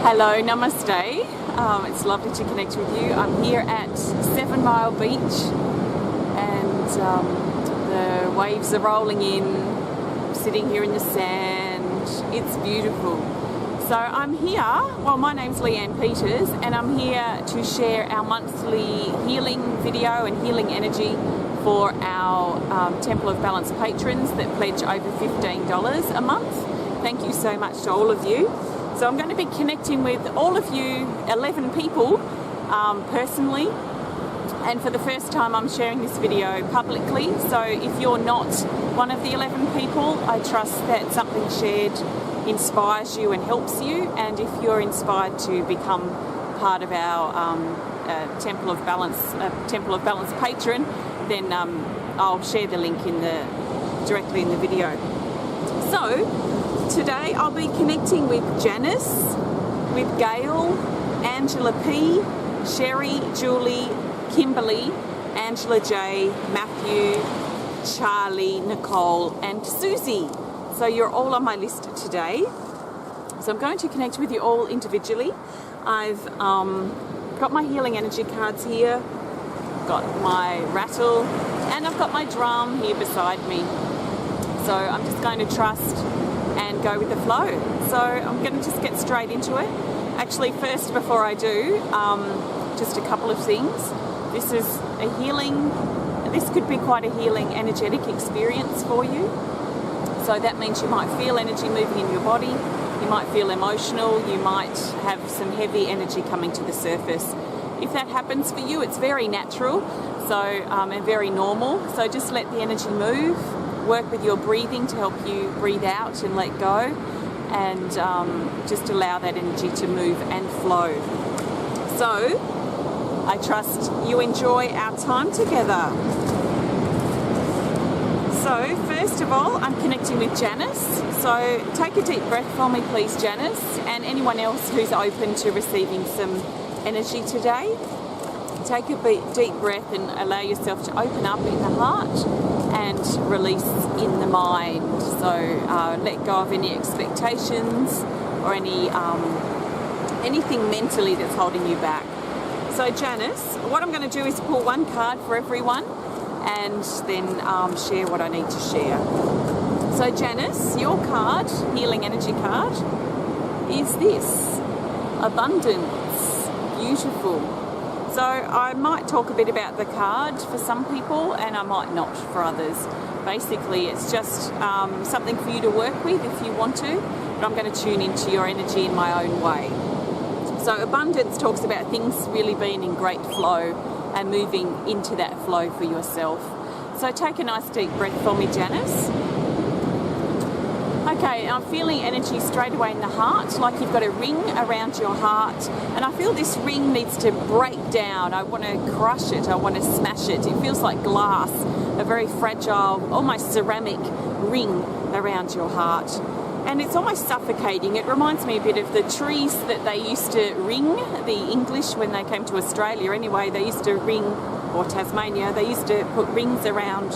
Hello, namaste. It's lovely to connect with you. I'm here at 7 Mile Beach and the waves are rolling in. I'm sitting here in the sand. It's beautiful. So I'm here, well, my name's Leanne Peters, and I'm here to share our monthly healing video and healing energy for our Temple of Balance patrons that pledge over $15 a month. Thank you so much to all of you. So I'm going to be connecting with all of you, 11 people, personally. And for the first time, I'm sharing this video publicly. So if you're not one of the 11 people, I trust that something shared inspires you and helps you. And if you're inspired to become part of our Temple of Balance patron, then I'll share the link directly in the video. So today I'll be connecting with Janice, with Gayle, Angela P, Sherri, Julie, Kimberly, Angela J, Matthew, Charley, Nicole and Suzi. So you're all on my list today. So I'm going to connect with you all individually. I've got my healing energy cards here, got my rattle, and I've got my drum here beside me. So I'm just going to trust and go with the flow. So I'm going to just get straight into it. Actually, first, before I do, just a couple of things. This is a healing, this could be quite a healing energetic experience for you. So that means you might feel energy moving in your body, you might feel emotional, you might have some heavy energy coming to the surface. If that happens for you, it's very natural, so and very normal. So just let the energy move. Work with your breathing to help you breathe out and let go, and just allow that energy to move and flow. So I trust you enjoy our time together. So first of all, I'm connecting with Janice. So take a deep breath for me, please, Janice, and anyone else who's open to receiving some energy today. Take a deep breath and allow yourself to open up in the heart and release in the mind. So let go of any expectations or anything mentally that's holding you back. So Janice, what I'm going to do is pull one card for everyone and then share what I need to share. So Janice, your card, healing energy card, is this: abundance. Beautiful. So I might talk a bit about the card for some people and I might not for others. Basically, it's just something for you to work with if you want to, but I'm going to tune into your energy in my own way. So abundance talks about things really being in great flow and moving into that flow for yourself. So take a nice deep breath for me, Janice. Okay, I'm feeling energy straight away in the heart, like you've got a ring around your heart, and I feel this ring needs to break down. I want to crush it, I want to smash it. It feels like glass, a very fragile, almost ceramic ring around your heart. And it's almost suffocating. It reminds me a bit of the trees that they used to ring, the English when they came to Australia anyway, they used to ring, or Tasmania, they used to put rings around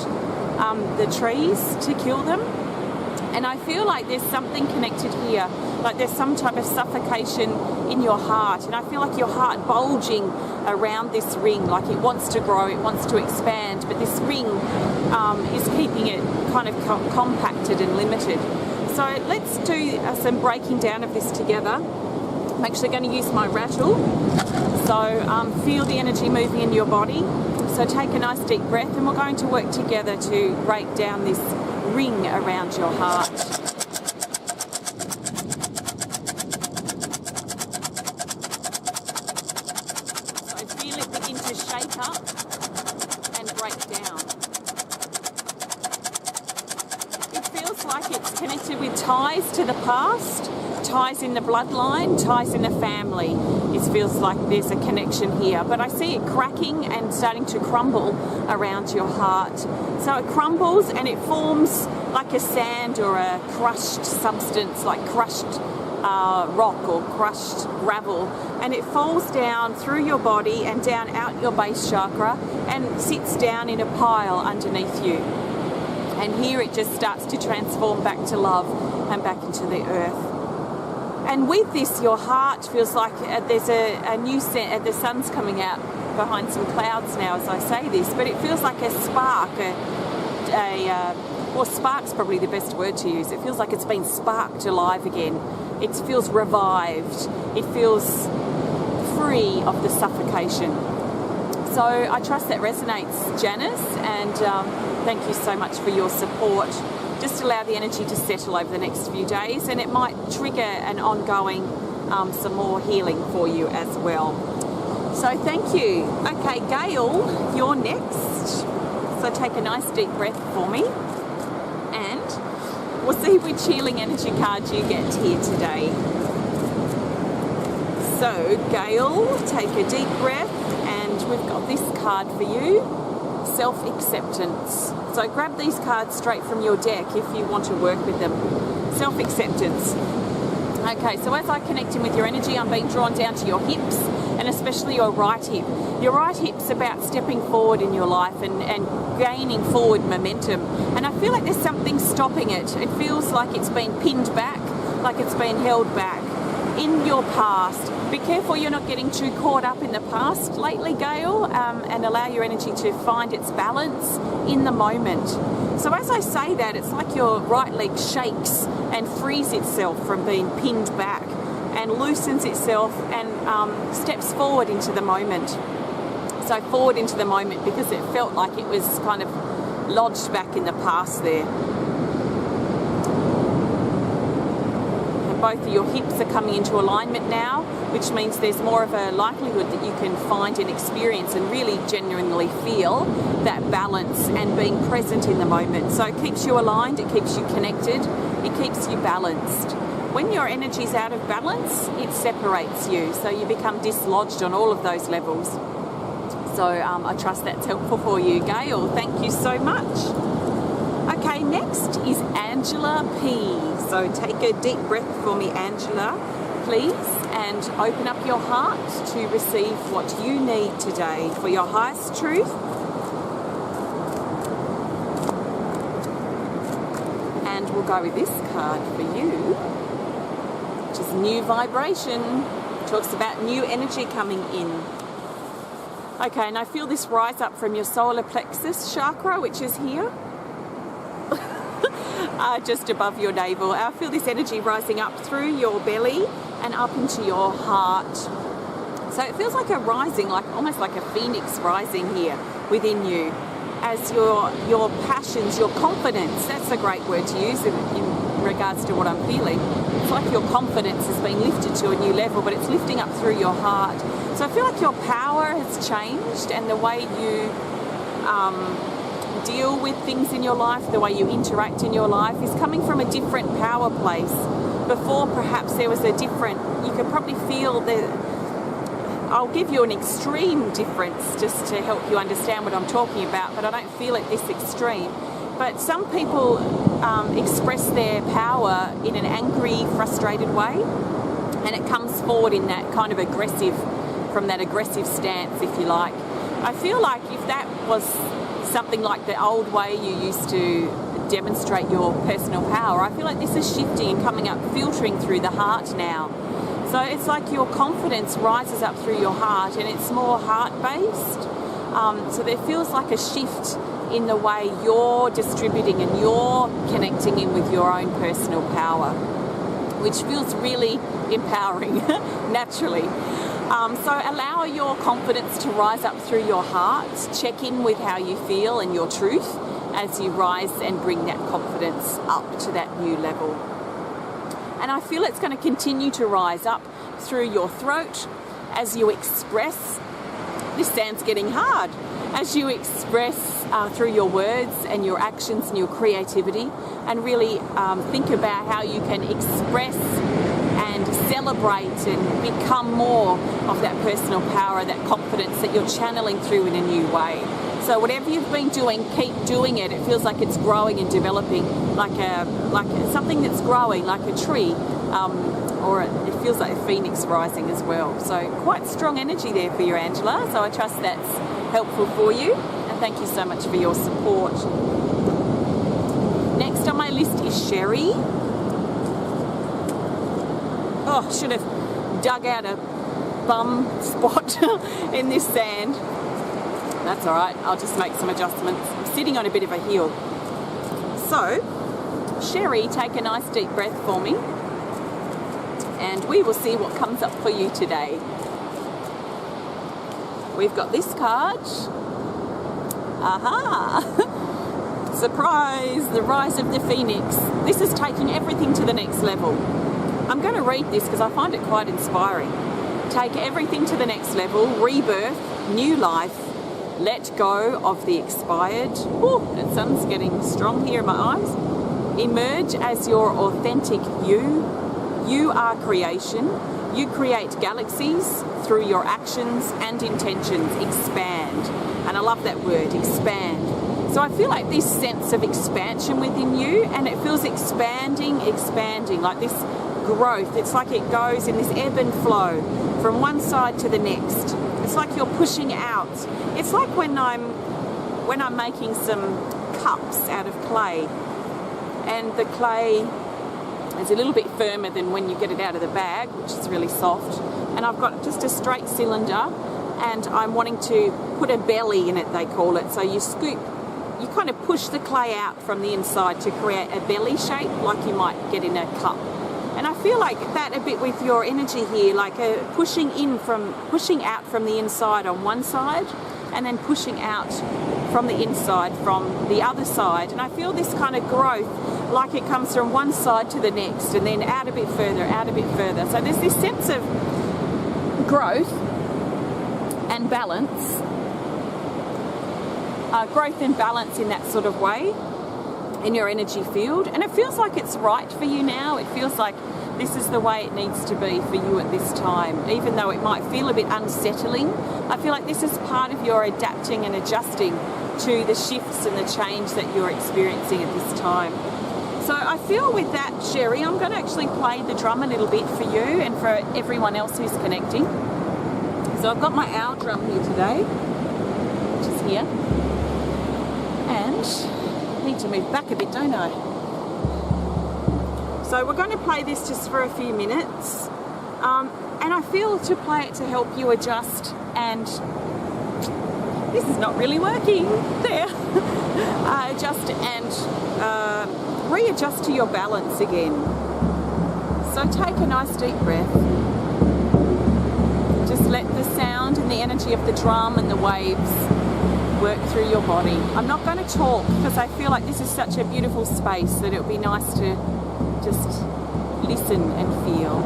the trees to kill them. And I feel like there's something connected here, like there's some type of suffocation in your heart, and I feel like your heart bulging around this ring, like it wants to grow, it wants to expand, but this ring is keeping it kind of compacted and limited. So let's do some breaking down of this together. I'm actually going to use my rattle. So feel the energy moving in your body. So take a nice deep breath and we're going to work together to break down this ring around your heart. So feel it begin to shake up and break down. It feels like it's connected with ties to the past, ties in the bloodline, ties in the family. It feels like there's a connection here, but I see it cracking and starting to crumble around your heart. So it crumbles and it forms like a sand or a crushed substance, like crushed rock or crushed gravel, and it falls down through your body and down out your base chakra and sits down in a pile underneath you. And here it just starts to transform back to love and back into the earth. And with this, your heart feels like there's a new scent. The sun's coming out behind some clouds now as I say this, but it feels like a spark, well, spark's probably the best word to use. It feels like it's been sparked alive again. It feels revived. It feels free of the suffocation. So I trust that resonates, Janice, and thank you so much for your support. Just allow the energy to settle over the next few days, and it might trigger an ongoing some more healing for you as well. So thank you. Okay, Gayle, you're next. So take a nice deep breath for me, and we'll see which healing energy card you get here today. So Gayle, take a deep breath, and we've got this card for you, self-acceptance. So grab these cards straight from your deck if you want to work with them. Self-acceptance. Okay, so as I connect in with your energy, I'm being drawn down to your hips, and especially your right hip. Your right hip's about stepping forward in your life and gaining forward momentum. And I feel like there's something stopping it. It feels like it's been pinned back, like it's been held back in your past. Be careful you're not getting too caught up in the past lately, Gayle, and allow your energy to find its balance in the moment. So as I say that, it's like your right leg shakes and frees itself from being pinned back and loosens itself and steps forward into the moment. So forward into the moment because it felt like it was kind of lodged back in the past there. And both of your hips are coming into alignment now, which means there's more of a likelihood that you can find and experience and really genuinely feel that balance and being present in the moment. So it keeps you aligned, it keeps you connected, it keeps you balanced. When your energy's out of balance, it separates you, so you become dislodged on all of those levels. So I trust that's helpful for you, Gayle. Thank you so much. Okay, next is Angela P. So take a deep breath for me, Angela, please, and open up your heart to receive what you need today for your highest truth. And we'll go with this card for you, which is new vibration. Talks about new energy coming in. Okay, and I feel this rise up from your solar plexus chakra, which is here, just above your navel. I feel this energy rising up through your belly and up into your heart. So it feels like a rising, like almost like a phoenix rising here within you, as your passions, your confidence. That's a great word to use in regards to what I'm feeling. It's like your confidence is being lifted to a new level, but it's lifting up through your heart. So I feel like your power has changed, and the way you deal with things in your life, the way you interact in your life is coming from a different power place. Before, perhaps there was a different, you could probably feel I'll give you an extreme difference just to help you understand what I'm talking about, but I don't feel it this extreme. But some people express their power in an angry, frustrated way, and it comes forward in that kind of from that aggressive stance, if you like. I feel like if that was something like the old way you used to demonstrate your personal power, I feel like this is shifting and coming up, filtering through the heart now. So it's like your confidence rises up through your heart, and it's more heart-based. So there feels like a shift in the way you're distributing and you're connecting in with your own personal power, which feels really empowering, naturally. So allow your confidence to rise up through your heart. Check in with how you feel and your truth as you rise and bring that confidence up to that new level. And I feel it's going to continue to rise up through your throat as you express. This sounds getting hard. As you express through your words and your actions and your creativity, and really think about how you can express and celebrate and become more of that personal power, that confidence that you're channeling through in a new way. So whatever you've been doing, keep doing it. It feels like it's growing and developing, like something that's growing, like a tree, or it feels like a phoenix rising as well. So quite strong energy there for you, Angela. So I trust that's helpful for you, and thank you so much for your support. Next on my list is Sherri. Oh, should have dug out a bum spot in this sand. That's all right, I'll just make some adjustments. I'm sitting on a bit of a hill. So, Sherri, take a nice deep breath for me, and we will see what comes up for you today. We've got this card. Aha! Surprise! The Rise of the Phoenix. This is taking everything to the next level. I'm going to read this because I find it quite inspiring. Take everything to the next level, rebirth, new life, let go of the expired. Ooh, the sun's getting strong here in my eyes. Emerge as your authentic you. You are creation. You create galaxies through your actions and intentions. Expand. And I love that word, expand. So I feel like this sense of expansion within you, and it feels expanding, like this growth. It's like it goes in this ebb and flow from one side to the next. It's like you're pushing out. It's like when I'm making some cups out of clay, and the clay is a little bit firmer than when you get it out of the bag, which is really soft. And I've got just a straight cylinder, and I'm wanting to put a belly in it, they call it. So you scoop, you kind of push the clay out from the inside to create a belly shape like you might get in a cup. And I feel like that a bit with your energy here, like pushing out from the inside on one side, and then pushing out from the inside from the other side. And I feel this kind of growth, like it comes from one side to the next, and then out a bit further, out a bit further. So there's this sense of growth and balance, in that sort of way in your energy field. And it feels like it's right for you now. It feels like this is the way it needs to be for you at this time. Even though it might feel a bit unsettling, I feel like this is part of your adapting and adjusting to the shifts and the change that you're experiencing at this time. So I feel with that, Sherri, I'm going to actually play the drum a little bit for you and for everyone else who's connecting. So I've got my owl drum here today, which is here. And I need to move back a bit, don't I? So we're going to play this just for a few minutes, and I feel to play it to help you adjust, and this is not really working there. Adjust and readjust to your balance again. So take a nice deep breath. Just let the sound and the energy of the drum and the waves work through your body. I'm not going to talk because I feel like this is such a beautiful space that it would be nice to just listen and feel.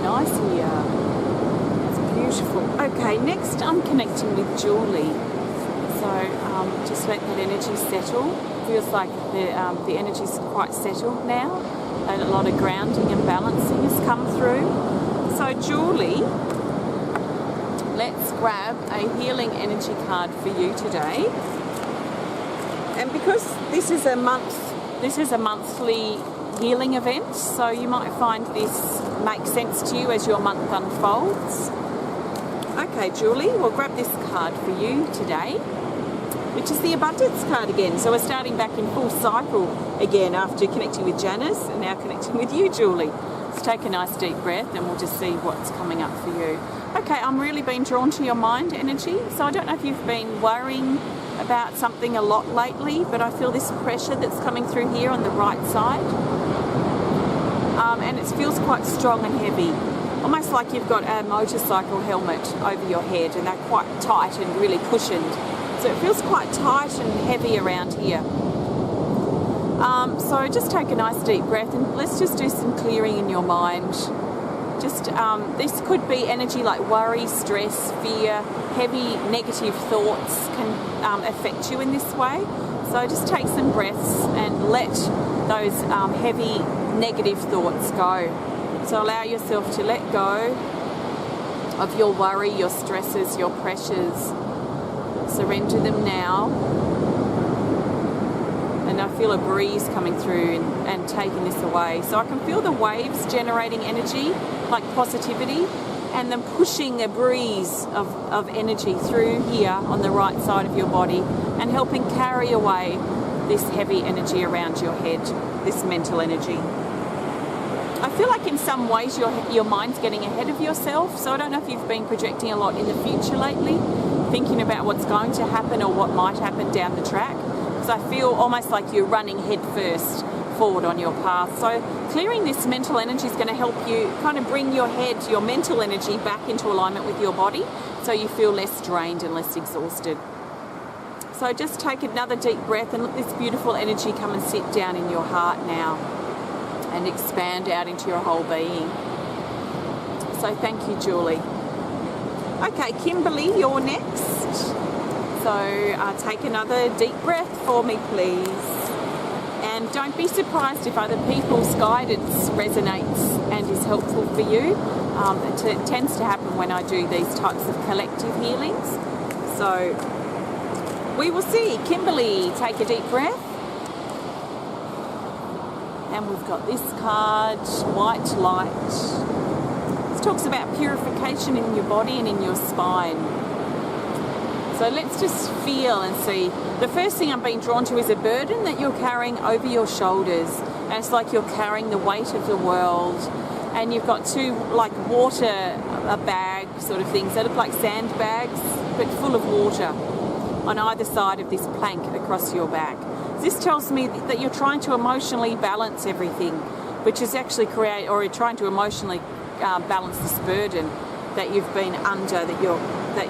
Nice here. It's beautiful. Okay, next I'm connecting with Charley. So just let that energy settle. Feels like the energy's quite settled now, and a lot of grounding and balancing has come through. So Charley, let's grab a healing energy card for you today. And because this is a monthly healing event, so you might find this makes sense to you as your month unfolds. Okay, Julie, we'll grab this card for you today, which is the abundance card again. So we're starting back in full cycle again after connecting with Janice and now connecting with you, Julie. Let's take a nice deep breath and we'll just see what's coming up for you. Okay, I'm really being drawn to your mind energy. So I don't know if you've been worrying about something a lot lately, but I feel this pressure that's coming through here on the right side. And it feels quite strong and heavy. Almost like you've got a motorcycle helmet over your head and they're quite tight and really cushioned. So it feels quite tight and heavy around here. So just take a nice deep breath and let's just do some clearing in your mind. Just this could be energy like worry, stress, fear, heavy negative thoughts can affect you in this way. So just take some breaths and let those heavy negative thoughts go. So allow yourself to let go of your worry, your stresses, your pressures. Surrender them now. And I feel a breeze coming through and taking this away. So I can feel the waves generating energy, like positivity, and then pushing a breeze of energy through here on the right side of your body and helping carry away this heavy energy around your head, this mental energy. I feel like in some ways your mind's getting ahead of yourself. So I don't know if you've been projecting a lot in the future lately, thinking about what's going to happen or what might happen down the track. Because I feel almost like you're running head first forward on your path. So clearing this mental energy is going to help you kind of bring your head, your mental energy back into alignment with your body so you feel less drained and less exhausted. So just take another deep breath and let this beautiful energy come and sit down in your heart now and expand out into your whole being. So thank you, Julie. Okay, Kimberly, you're next. So take another deep breath for me, please. And don't be surprised if other people's guidance resonates and is helpful for you. It tends to happen when I do these types of collective healings. So we will see. Kimberly, take a deep breath. And we've got this card, white light. This talks about purification in your body and in your spine. So let's just feel and see. The first thing I'm being drawn to is a burden that you're carrying over your shoulders. And it's like you're carrying the weight of the world. And you've got two like water bag sort of things. They look like sandbags, but full of water on either side of this plank across your back. This tells me that you're trying to emotionally balance everything, which is actually you're trying to emotionally balance this burden that you've been under, that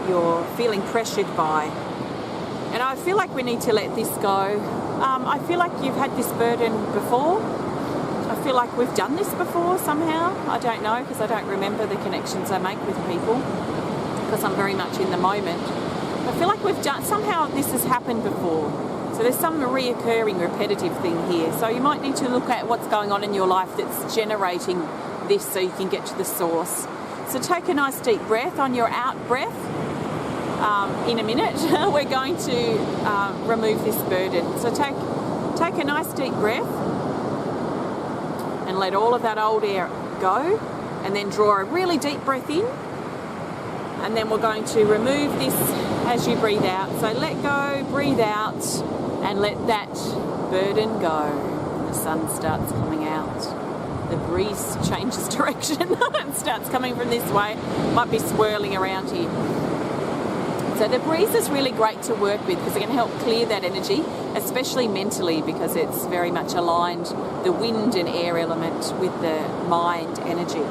you're feeling pressured by. And I feel like we need to let this go. I feel like you've had this burden before. I feel like we've done this before somehow. I don't know, because I don't remember the connections I make with people, because I'm very much in the moment. I feel like somehow this has happened before. So there's some reoccurring, repetitive thing here. So you might need to look at what's going on in your life that's generating this so you can get to the source. So take a nice deep breath. On your out breath, in a minute, we're going to remove this burden. So take a nice deep breath and let all of that old air go, and then draw a really deep breath in. And then we're going to remove this as you breathe out. So let go, breathe out, and let that burden go. The sun starts coming out. The breeze changes direction and starts coming from this way. Might be swirling around here. So the breeze is really great to work with because it can help clear that energy, especially mentally, because it's very much aligned, the wind and air element, with the mind energy.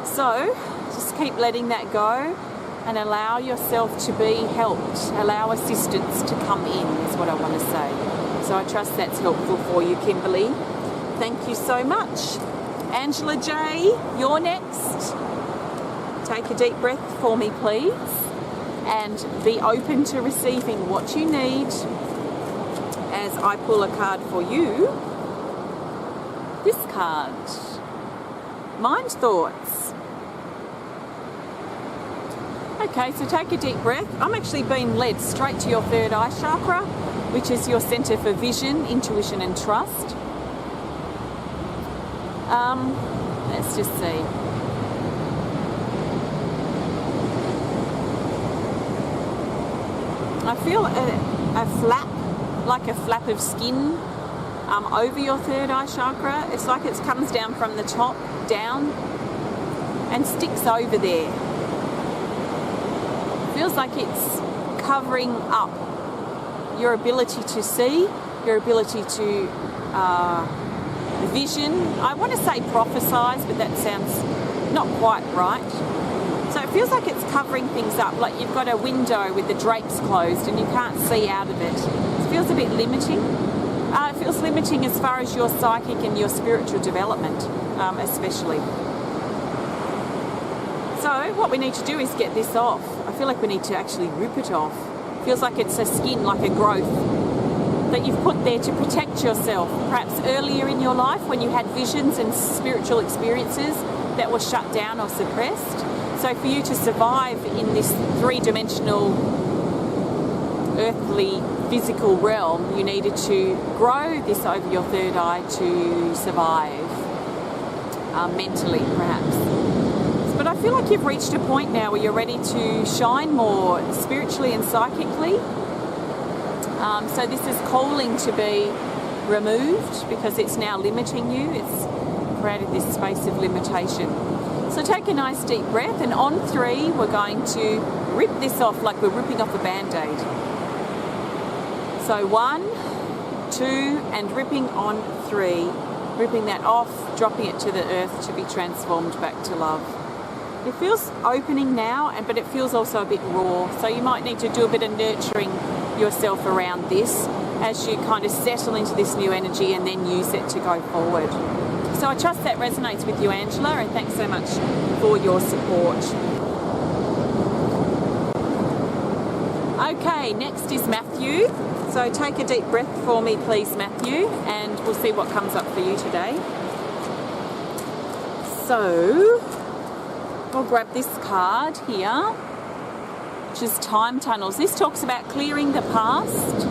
So just keep letting that go and allow yourself to be helped. Allow assistance to come in is what I want to say. So I trust that's helpful for you, Kimberly. Thank you so much. Angela J, you're next. Take a deep breath for me, please. And be open to receiving what you need as I pull a card for you. This card. Mind thoughts. Okay, so take a deep breath. I'm actually being led straight to your third eye chakra, which is your center for vision, intuition and trust. Let's just see. I feel a flap, like a flap of skin over your third eye chakra. It's like it comes down from the top down and sticks over there. Feels like it's covering up your ability to see, your ability to vision. I want to say prophesize, but that sounds not quite right. So it feels like it's covering things up, like you've got a window with the drapes closed and you can't see out of it. It feels a bit limiting. It feels limiting as far as your psychic and your spiritual development, especially. So what we need to do is get this off. I feel like we need to actually rip it off. It feels like it's a skin, like a growth that you've put there to protect yourself. Perhaps earlier in your life when you had visions and spiritual experiences that were shut down or suppressed. So for you to survive in this three-dimensional, earthly, physical realm, you needed to grow this over your third eye to survive, mentally perhaps. But I feel like you've reached a point now where you're ready to shine more spiritually and psychically. So this is calling to be removed because it's now limiting you. It's created this space of limitation. So take a nice deep breath, and on 3 we're going to rip this off like we're ripping off a band-aid. So 1, 2, and ripping on 3. Ripping that off, dropping it to the earth to be transformed back to love. It feels opening now, but it feels also a bit raw. So you might need to do a bit of nurturing yourself around this as you kind of settle into this new energy and then use it to go forward. So I trust that resonates with you, Angela, and thanks so much for your support. Okay, next is Matthew. So take a deep breath for me, please, Matthew, and we'll see what comes up for you today. So we'll grab this card here, which is Time Tunnels. This talks about clearing the past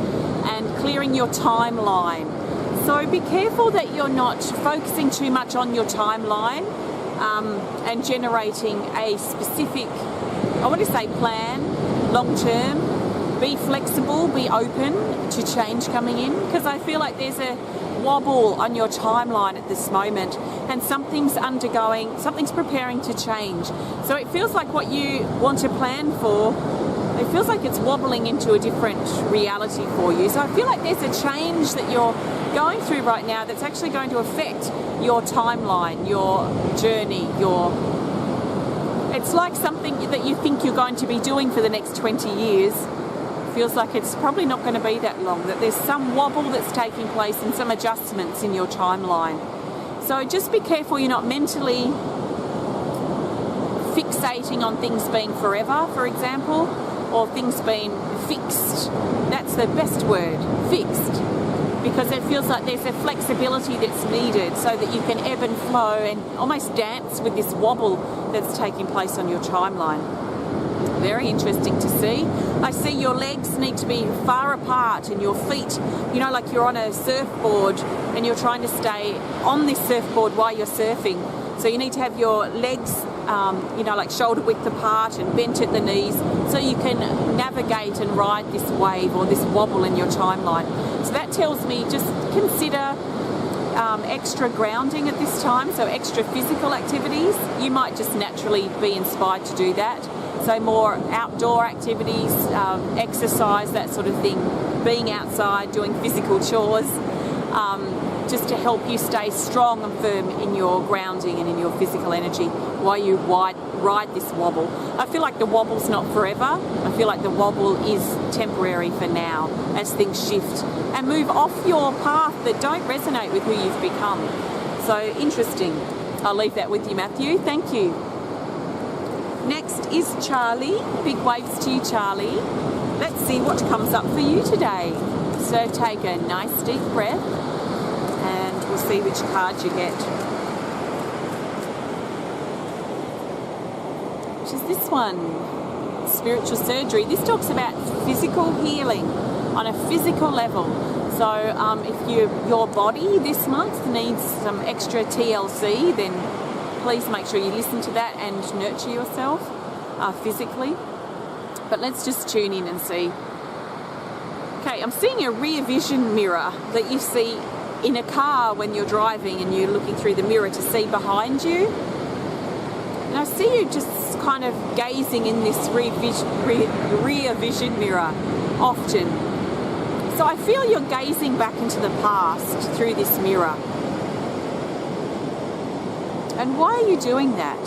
and clearing your timeline. So be careful that you're not focusing too much on your timeline and generating a specific, I want to say, plan, long term. Be flexible, be open to change coming in, because I feel like there's a wobble on your timeline at this moment and something's preparing to change. So it feels like what you want to plan for, it feels like it's wobbling into a different reality for you. So I feel like there's a change that you're going through right now that's actually going to affect your timeline, your journey, it's like something that you think you're going to be doing for the next 20 years. Feels like it's probably not going to be that long, that there's some wobble that's taking place and some adjustments in your timeline. So just be careful you're not mentally fixating on things being forever, for example, or things being fixed. That's the best word, fixed, because it feels like there's a flexibility that's needed so that you can ebb and flow and almost dance with this wobble that's taking place on your timeline. Very interesting to see. I see your legs need to be far apart and your feet, like you're on a surfboard and you're trying to stay on this surfboard while you're surfing. So you need to have your legs, like shoulder width apart and bent at the knees so you can navigate and ride this wave or this wobble in your timeline. So that tells me just consider extra grounding at this time, so extra physical activities. You might just naturally be inspired to do that. So more outdoor activities, exercise, that sort of thing, being outside, doing physical chores, just to help you stay strong and firm in your grounding and in your physical energy while you ride this wobble. I feel like the wobble's not forever. I feel like the wobble is temporary for now as things shift and move off your path that don't resonate with who you've become. So interesting. I'll leave that with you, Matthew. Thank you. Next is Charley. Big waves to you, Charley. Let's see what comes up for you today. So take a nice deep breath and we'll see which card you get. Which is this one. about spiritual surgery. This talks about physical healing on a physical level. So if your body this month needs some extra TLC, then please make sure you listen to that and nurture yourself physically. But let's just tune in and see. Okay, I'm seeing a rear vision mirror that you see in a car when you're driving and you're looking through the mirror to see behind you. And I see you just kind of gazing in this rear vision mirror often. So I feel you're gazing back into the past through this mirror. And why are you doing that?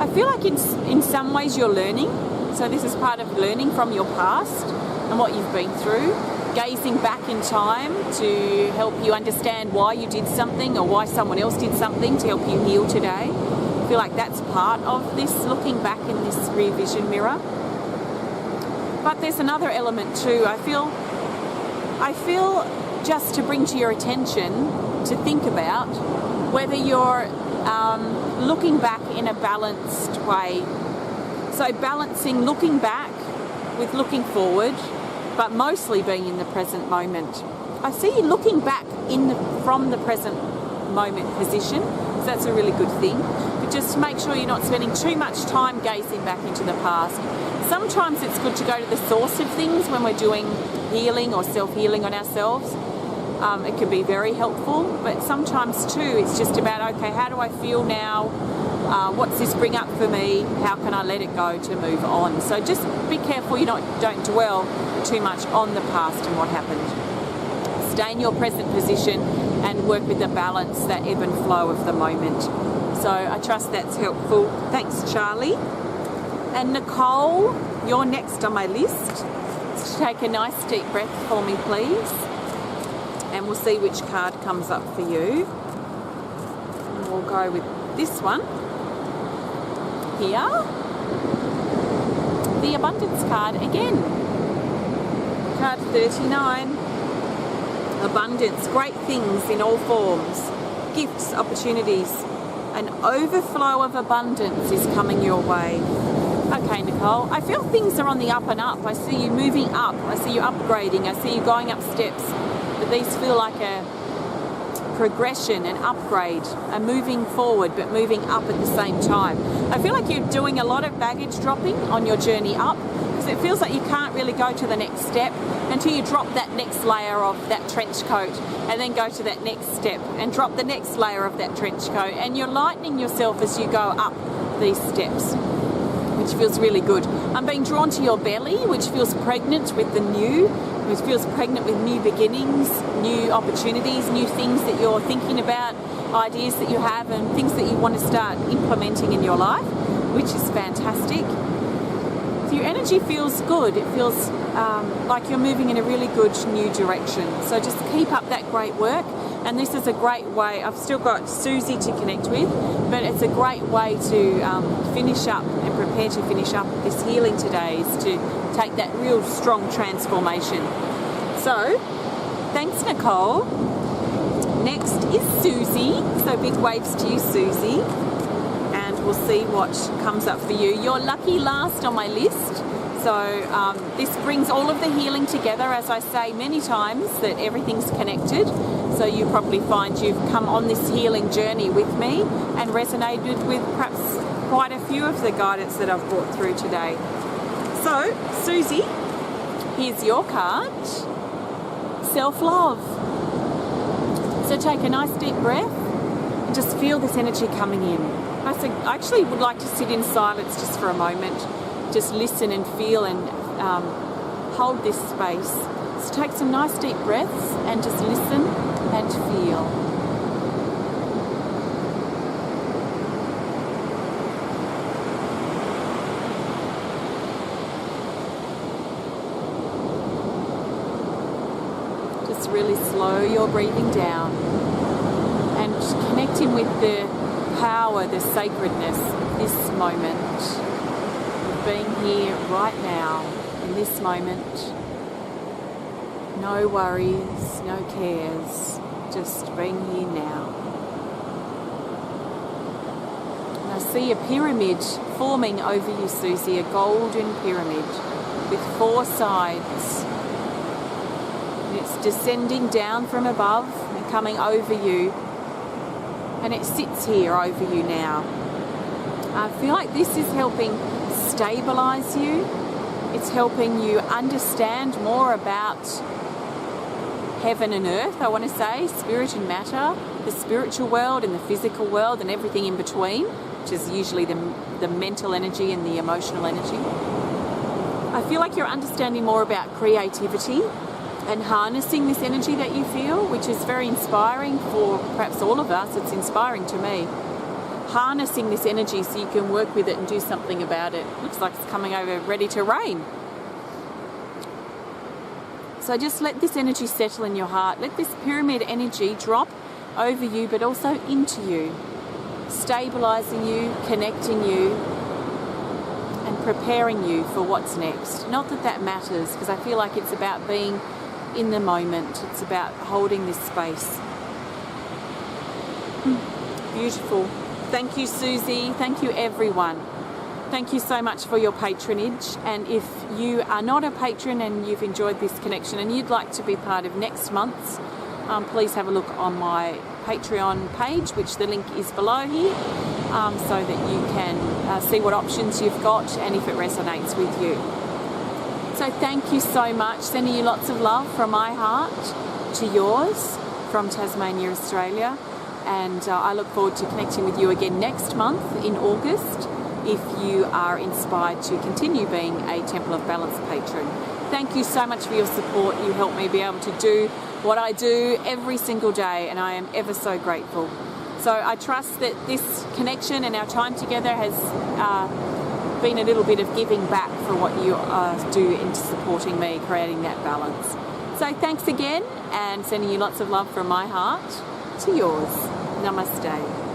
I feel like in some ways you're learning. So this is part of learning from your past and what you've been through, gazing back in time to help you understand why you did something or why someone else did something to help you heal today. I feel like that's part of this, looking back in this rear vision mirror. But there's another element too. I feel just to bring to your attention to think about whether you're looking back in a balanced way. So balancing looking back with looking forward, but mostly being in the present moment. I see you looking back from the present moment position, so that's a really good thing. But just make sure you're not spending too much time gazing back into the past. Sometimes it's good to go to the source of things when we're doing healing or self-healing on ourselves. It can be very helpful, but sometimes too it's just about, okay, how do I feel now? What's this bring up for me? How can I let it go to move on? So just be careful you don't dwell too much on the past and what happened. Stay in your present position and work with the balance, that ebb and flow of the moment. So I trust that's helpful. Thanks, Charley. And Nicole, you're next on my list. So take a nice deep breath for me, please. And we'll see which card comes up for you. And we'll go with this one here. The abundance card again. Card 39. Abundance, great things in all forms, gifts, opportunities. An overflow of abundance is coming your way. Okay, Nicole, I feel things are on the up and up. I see you moving up. I see you upgrading. I see you going up steps. But these feel like a progression, an upgrade, a moving forward, but moving up at the same time. I feel like you're doing a lot of baggage dropping on your journey up, because it feels like you can't really go to the next step until you drop that next layer of that trench coat, and then go to that next step and drop the next layer of that trench coat, and you're lightening yourself as you go up these steps, which feels really good. I'm being drawn to your belly, which feels pregnant with the new, which feels pregnant with new beginnings, new opportunities, new things that you're thinking about, ideas that you have, and things that you want to start implementing in your life, which is fantastic. So your energy feels good. It feels like you're moving in a really good new direction. So just keep up that great work. And this is a great way. I've still got Suzi to connect with, but it's a great way to finish up and prepare to finish up this healing today, is to take that real strong transformation. So, thanks, Nicole. Next is Suzi. So big waves to you, Suzi. And we'll see what comes up for you. You're lucky last on my list. So this brings all of the healing together, as I say many times, that everything's connected. So you probably find you've come on this healing journey with me and resonated with perhaps quite a few of the guidance that I've brought through today. So, Suzi, here's your card. Self-love. So take a nice deep breath and just feel this energy coming in. I actually would like to sit in silence just for a moment. Just listen and feel and hold this space. So take some nice deep breaths and just listen and feel. Just really slow your breathing down and connect in with the power, the sacredness of this moment. Being here right now, in this moment. No worries, no cares, just being here now. I see a pyramid forming over you, Suzi, a golden pyramid with 4 sides. And it's descending down from above and coming over you. And it sits here over you now. I feel like this is helping stabilize you. It's helping you understand more about heaven and earth, I want to say, spirit and matter, the spiritual world and the physical world and everything in between, which is usually the mental energy and the emotional energy. I feel like you're understanding more about creativity and harnessing this energy that you feel, which is very inspiring for perhaps all of us. It's inspiring to me. Harnessing this energy so you can work with it and do something about it. Looks like it's coming over ready to rain. So just let this energy settle in your heart. Let this pyramid energy drop over you but also into you, stabilizing you, connecting you, and preparing you for what's next. Not that that matters, because I feel like it's about being in the moment. It's about holding this space. Beautiful. Thank you, Suzi. Thank you, everyone. Thank you so much for your patronage. And if you are not a patron and you've enjoyed this connection and you'd like to be part of next month's, please have a look on my Patreon page, which the link is below here, so that you can see what options you've got and if it resonates with you. So thank you so much. Sending you lots of love from my heart to yours from Tasmania, Australia. And I look forward to connecting with you again next month in August if you are inspired to continue being a Temple of Balance patron. Thank you so much for your support. You help me be able to do what I do every single day, and I am ever so grateful. So I trust that this connection and our time together has been a little bit of giving back for what you do into supporting me, creating that balance. So thanks again, and sending you lots of love from my heart to yours. Namaste.